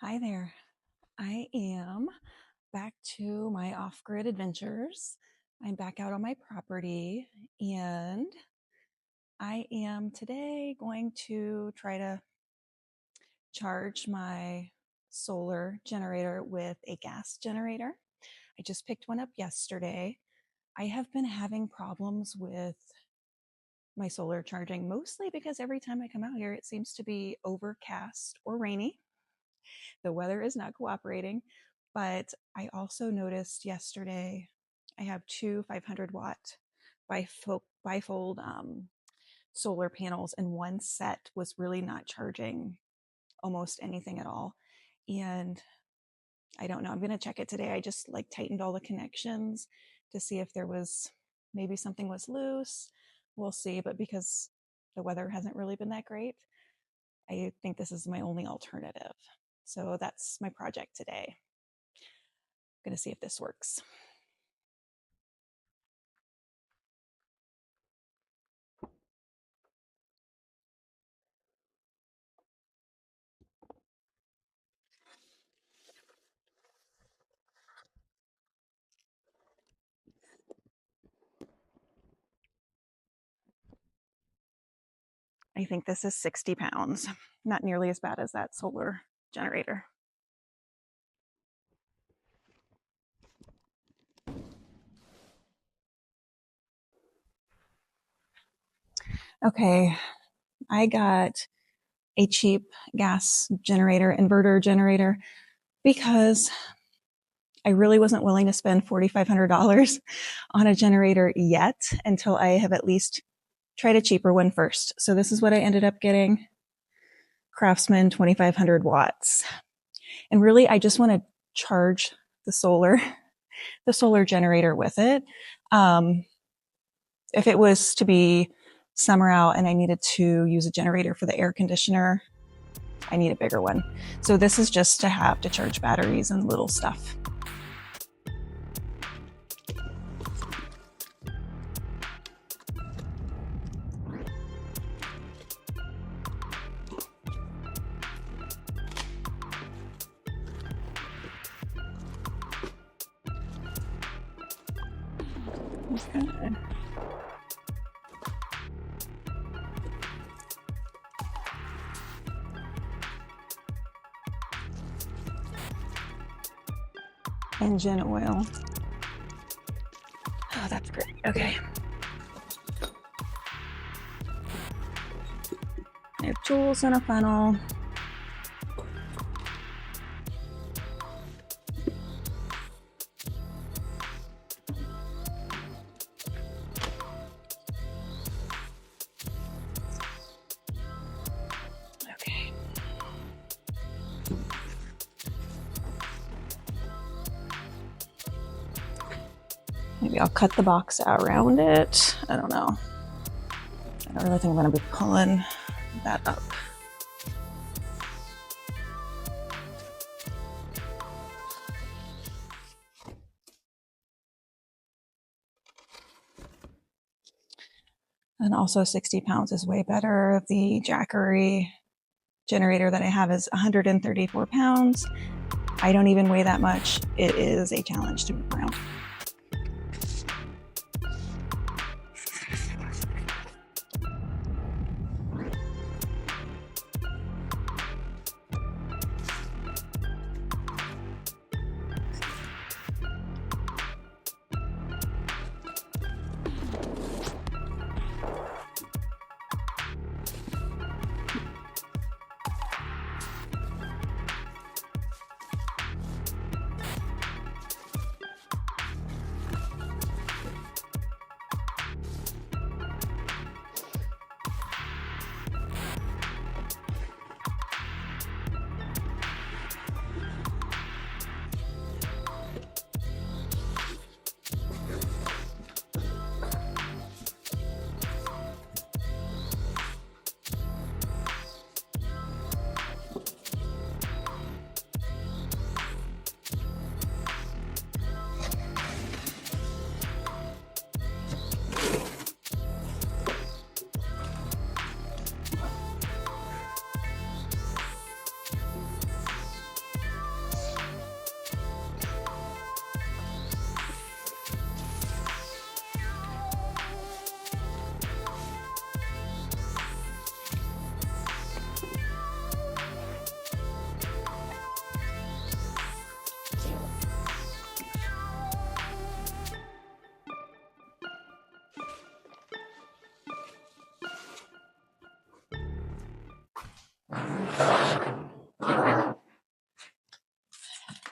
Hi there. I am back to my off-grid adventures. I'm back out on my property and I am today going to try to charge my solar generator with a gas generator. I just picked one up yesterday. I have been having problems with my solar charging, mostly because every time I come out here, it seems to be overcast or rainy. The weather is not cooperating. But I also noticed yesterday I have two 500-watt bifold solar panels, and one set was really not charging almost anything at all. And I don't know. I'm going to check it today. I just tightened all the connections to see if there was maybe something was loose. We'll see. But because the weather hasn't really been that great, I think this is my only alternative. So that's my project today. I'm going to see if this works. I think this is 60 pounds, not nearly as bad as that solar generator. Okay, I got a cheap gas generator, inverter generator, because I really wasn't willing to spend $4,500 on a generator yet until I have at least tried a cheaper one first. So this is what I ended up getting. Craftsman 2,500 watts. And really, I just want to charge the solar generator with it. If it was to be summer out and I needed to use a generator for the air conditioner, I need a bigger one. So this is just to have to charge batteries and little stuff. Okay. Engine oil. Oh, that's great. Okay. I have tools and a funnel. Okay. Maybe I'll cut the box out around it. I don't know. I don't really think I'm going to be pulling that up. And also 60 pounds is way better. The Jackery generator that I have is 134 pounds. I don't even weigh that much. It is a challenge to move around.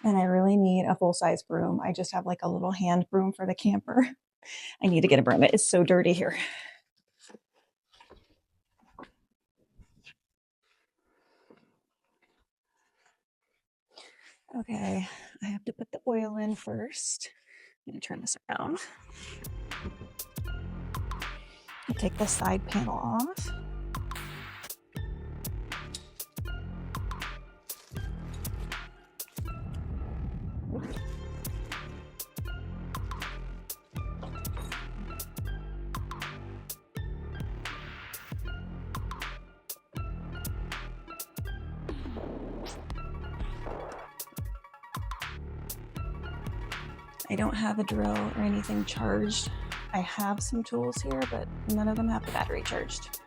And I really need a full-size broom. I just have like a little hand broom for the camper. I need to get a broom. It is so dirty here. Okay, I have to put the oil in first. I'm gonna turn this around. I'll take the side panel off. I don't have a drill or anything charged. I have some tools here, but none of them have the battery charged.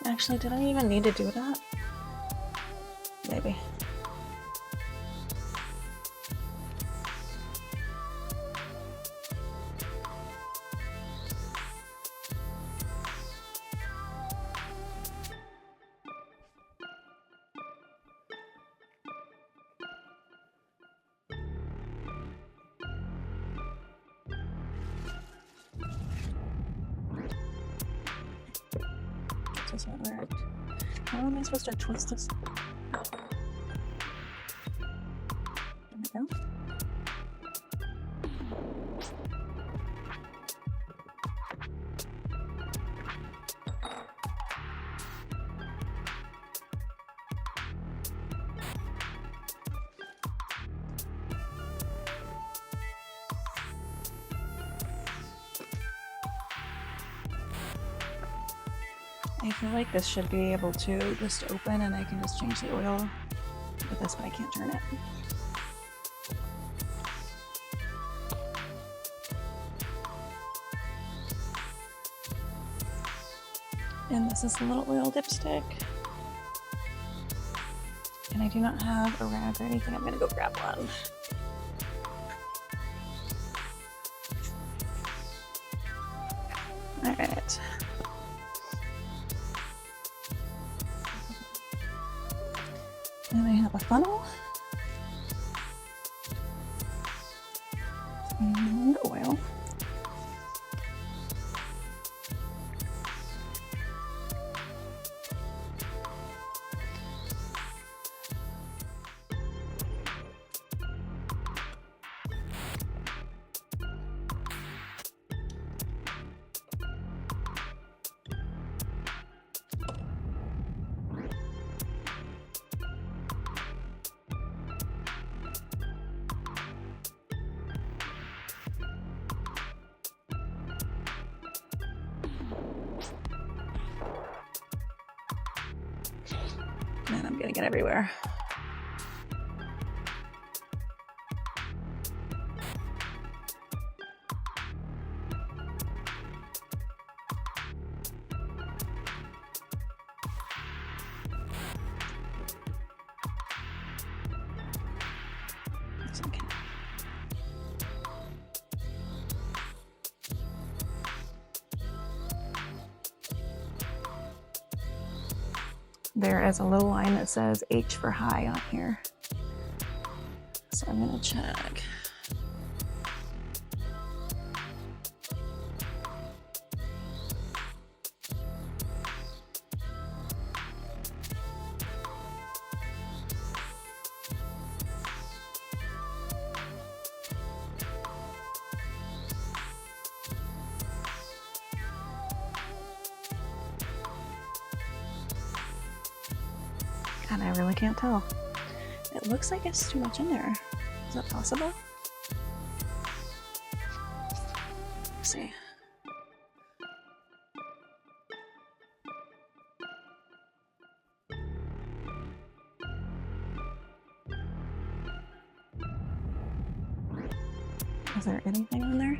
Actually, did I even need to do that? Maybe. This doesn't work. How am I supposed to twist this? There we go. I feel like this should be able to just open and I can just change the oil with this, but I can't turn it. And this is the little oil dipstick. And I do not have a rag or anything. I'm gonna go grab one. All right. And I have a funnel and oil. And I'm getting it everywhere. It's okay. There is a little line that says H for high on here. So I'm gonna check. And I really can't tell. It It looks like it's too much in there. Is that possible? Let's see. Is there anything on there?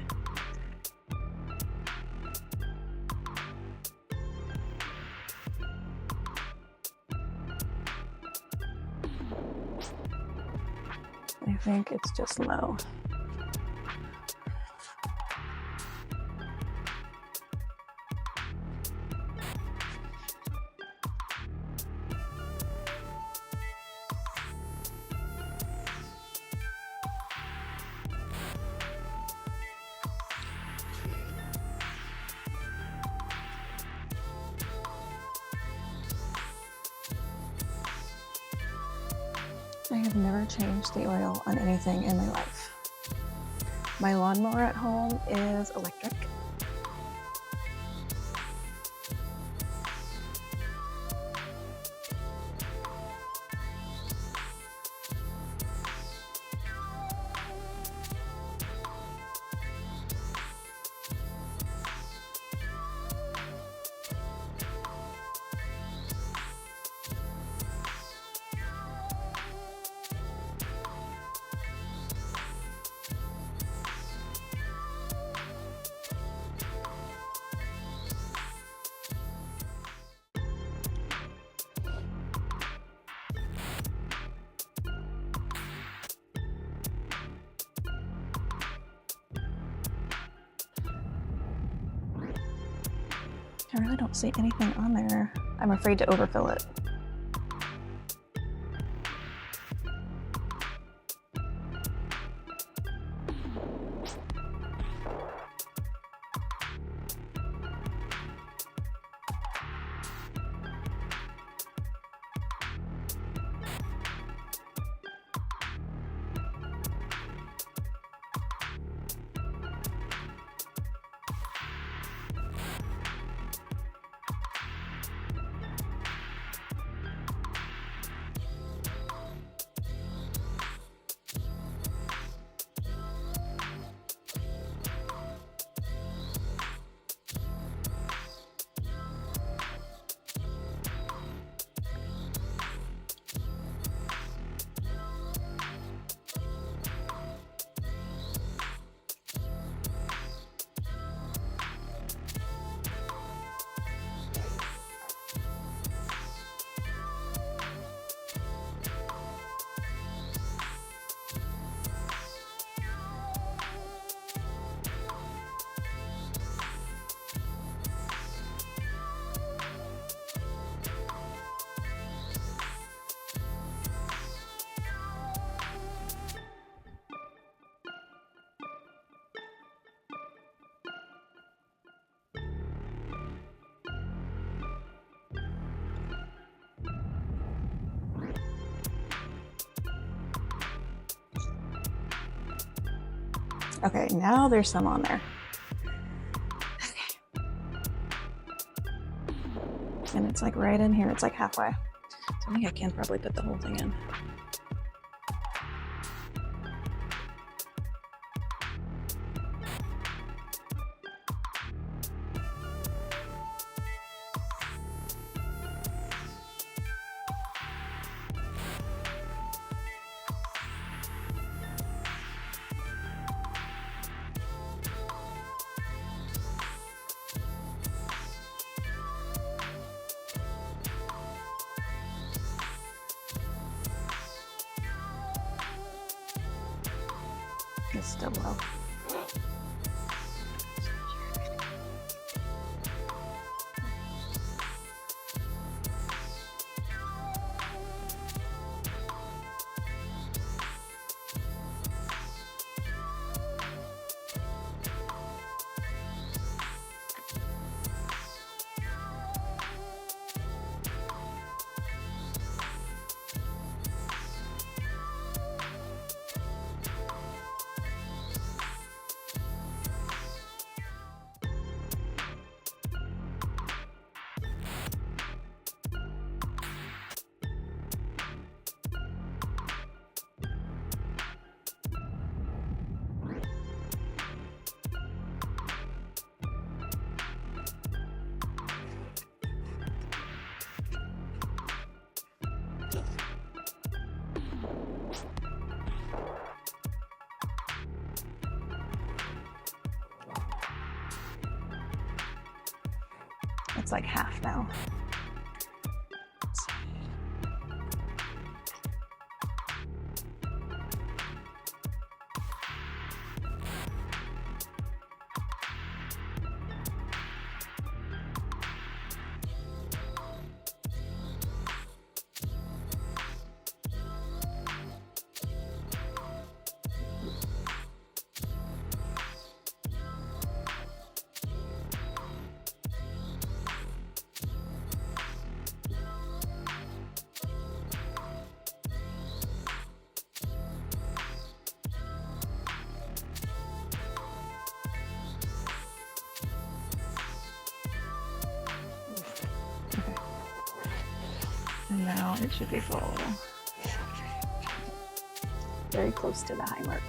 I think it's just low. I have never changed the oil on anything in my life. My lawnmower at home is electric. I really don't see anything on there. I'm afraid to overfill it. Okay, now there's some on there. Okay. And it's like right in here, it's like halfway. So I think I can probably put the whole thing in. It's still low. It's like half now. And now it should be full. Very close to the high mark.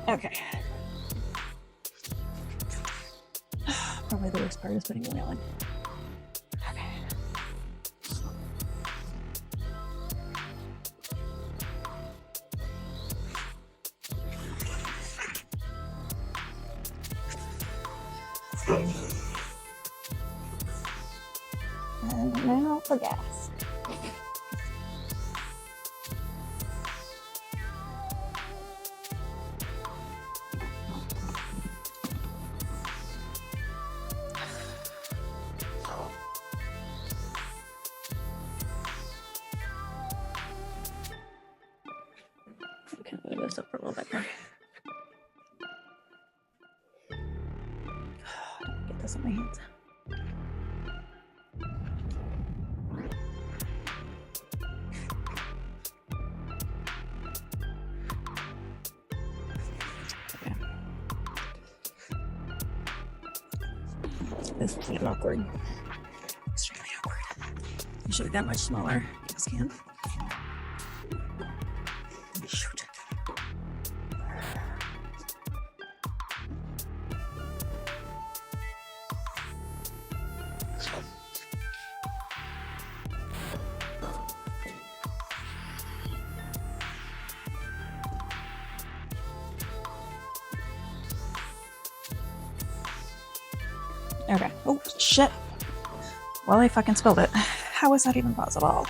Okay. Probably the worst part is putting the wheel in. Okay. And now for gas. Okay, move this up a little bit more. Get this on my hands. Okay. This is getting awkward. Extremely awkward. You should have got much smaller gas can. Shoot. Okay. Oh, shit. Well, I fucking spilled it. How is that even possible?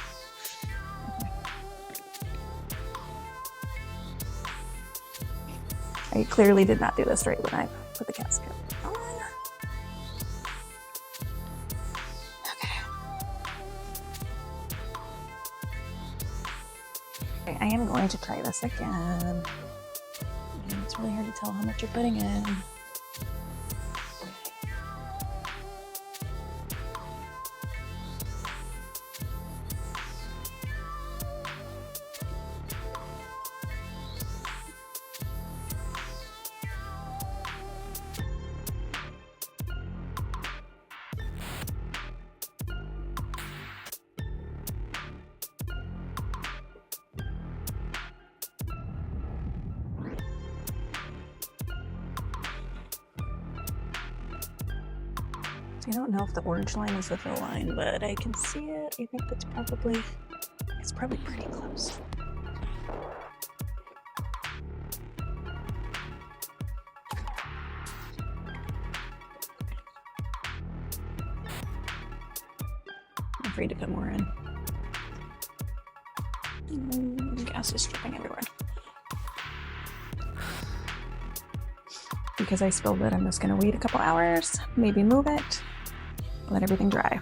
I clearly did not do this right when I put the gasket on. Okay, I am going to try this again. And it's really hard to tell how much you're putting in. I don't know if the orange line is the fill line, but I can see it. I think it's probably pretty close. I'm afraid to put more in. Gas is dripping everywhere. Because I spilled it, I'm just gonna wait a couple hours, maybe move it, let everything dry.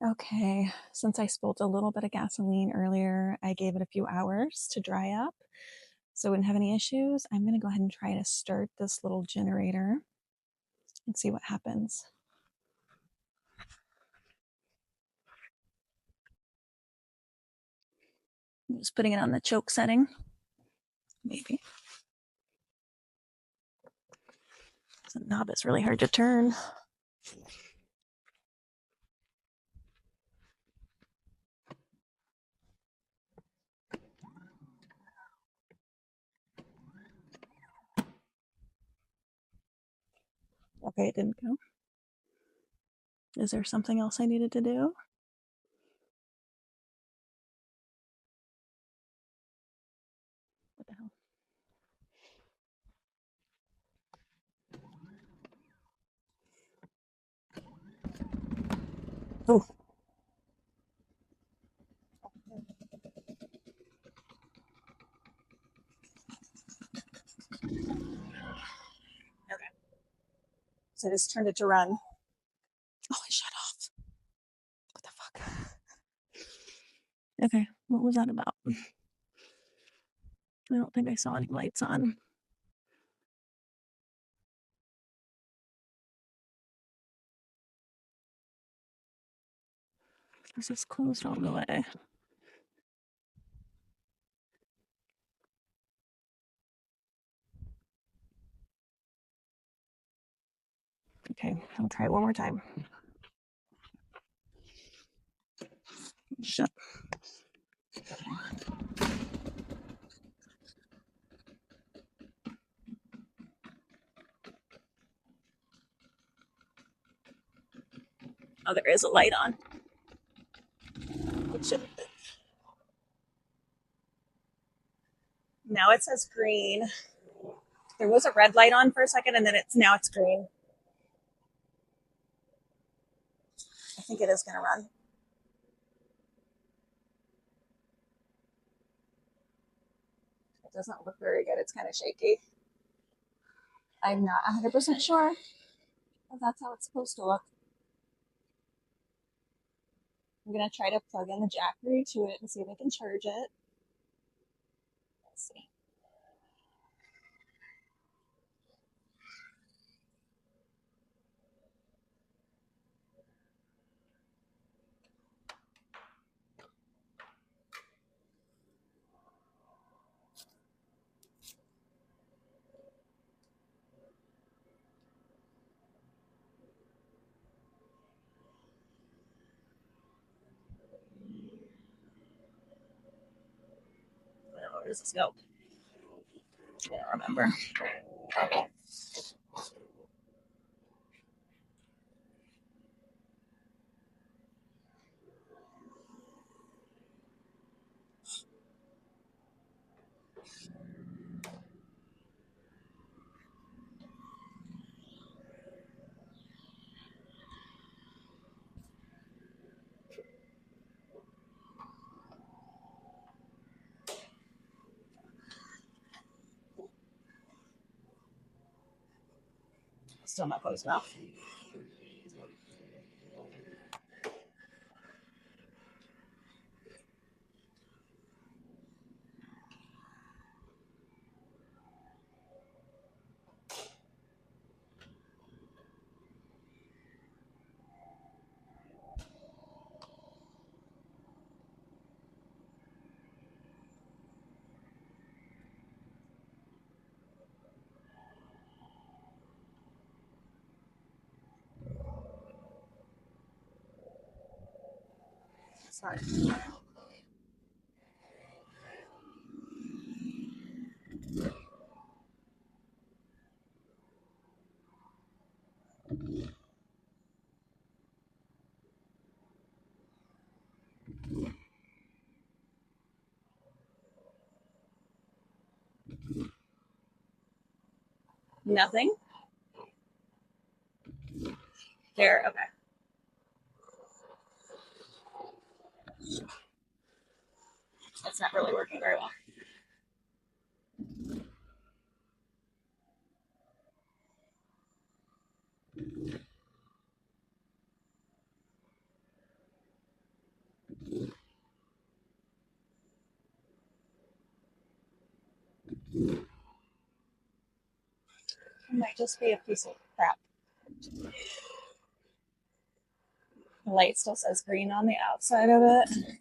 Okay, since I spilled a little bit of gasoline earlier, I gave it a few hours to dry up so I wouldn't have any issues. I'm gonna go ahead and try to start this little generator and see what happens. I'm just putting it on the choke setting, maybe. The knob is really hard to turn. Okay, it didn't go. Is there something else I needed to do? What the hell? Oh. Okay. So I just turned it to run. Oh, it shut off. What the fuck? Okay, what was that about? I don't think I saw any lights on. This is closed all the way. Okay, I'll try it one more time. Shut. Oh, there is a light on. It shouldn't be. Now it says green. There was a red light on for a second, and then now it's green. I think it is gonna run. It doesn't look very good. It's kind of shaky. I'm not 100% sure if that's how it's supposed to look. I'm gonna try to plug in the Jackery to it and see if I can charge it. Let's see. does this go? I don't remember. Still not close enough. Sorry. Nothing. There. Okay. That's not really working very well. It might just be a piece of crap. The light still says green on the outside of it.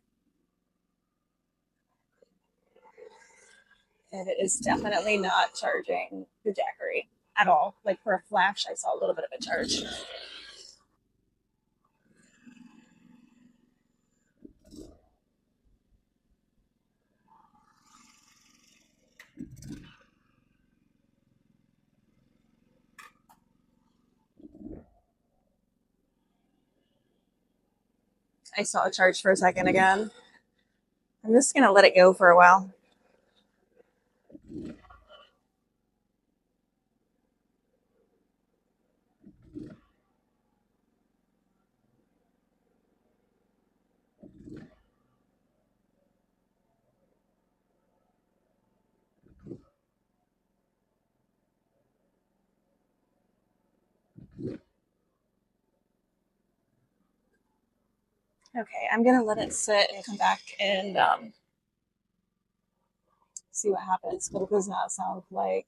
And it is definitely not charging the Jackery at all. Like for a flash, I saw a little bit of a charge. I saw a charge for a second again. I'm just going to let it go for a while. Okay, I'm going to let it sit and come back and see what happens. But it does not sound like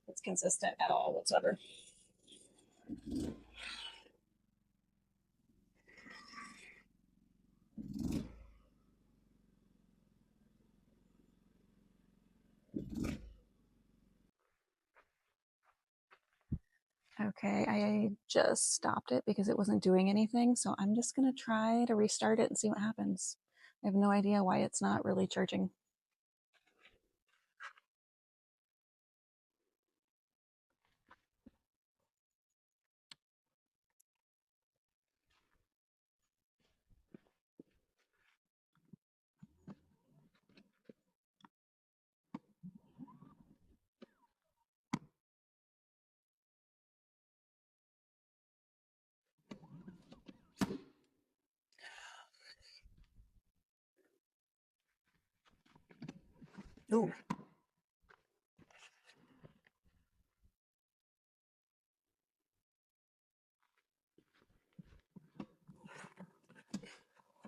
it's consistent at all whatsoever. Okay, I just stopped it because it wasn't doing anything. So I'm just going to try to restart it and see what happens. I have no idea why it's not really charging. Ooh.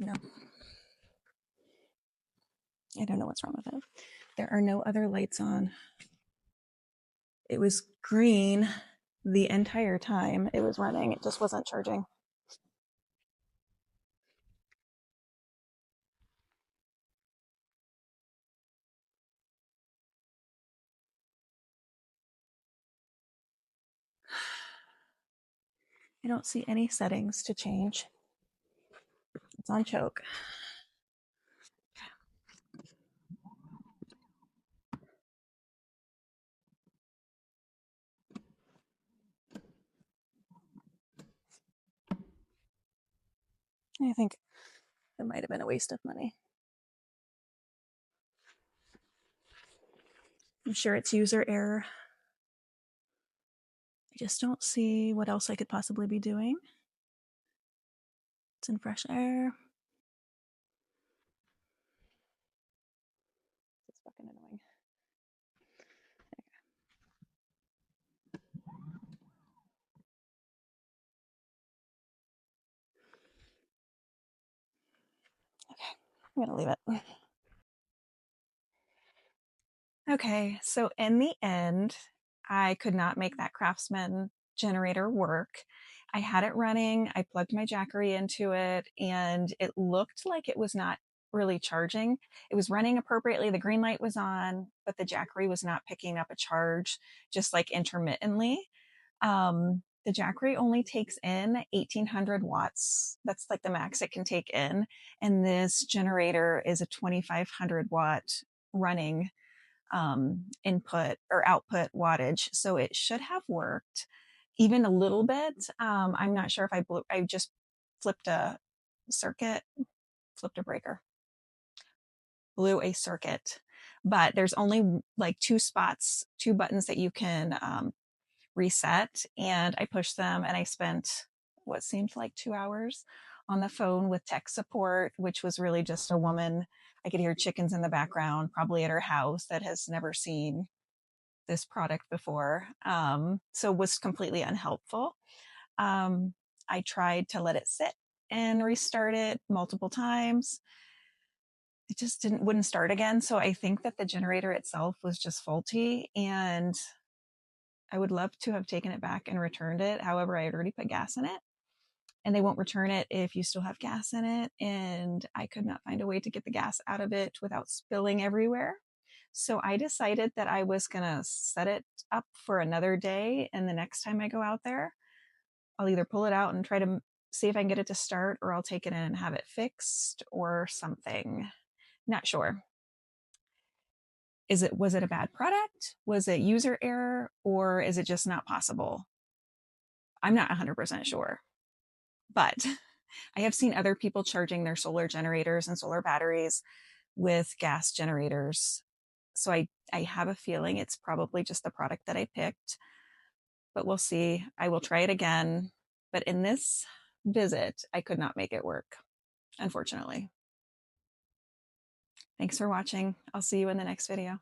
No. I don't know what's wrong with it. There are no other lights on. It was green the entire time it was running. It just wasn't charging. I don't see any settings to change. It's on choke. I think it might have been a waste of money. I'm sure it's user error. I just don't see what else I could possibly be doing. It's in fresh air. It's fucking annoying. Okay, I'm gonna leave it. Okay, so in the end, I could not make that Craftsman generator work. I had it running, I plugged my Jackery into it, and it looked like it was not really charging. It was running appropriately, the green light was on, but the Jackery was not picking up a charge, just like intermittently. The Jackery only takes in 1800 watts. That's like the max it can take in. And this generator is a 2500 watt running input or output wattage. So it should have worked even a little bit. I'm not sure if I just flipped a circuit, flipped a breaker, blew a circuit, but there's only like two buttons that you can reset. And I pushed them and I spent what seemed like 2 hours on the phone with tech support, which was really just a woman. I could hear chickens in the background, probably at her house, that has never seen this product before. So was completely unhelpful. Um, I tried to let it sit and restart it multiple times. It just wouldn't start again. So I think that the generator itself was just faulty, and I would love to have taken it back and returned it. However, I had already put gas in it, and they won't return it if you still have gas in it. And I could not find a way to get the gas out of it without spilling everywhere. So I decided that I was going to set it up for another day. And the next time I go out there, I'll either pull it out and try to see if I can get it to start, or I'll take it in and have it fixed or something. Not sure. Was it a bad product? Was it user error, or is it just not possible? I'm not 100% sure. But I have seen other people charging their solar generators and solar batteries with gas generators. So I have a feeling it's probably just the product that I picked, but we'll see. I will try it again. But in this visit, I could not make it work, unfortunately. Thanks for watching. I'll see you in the next video.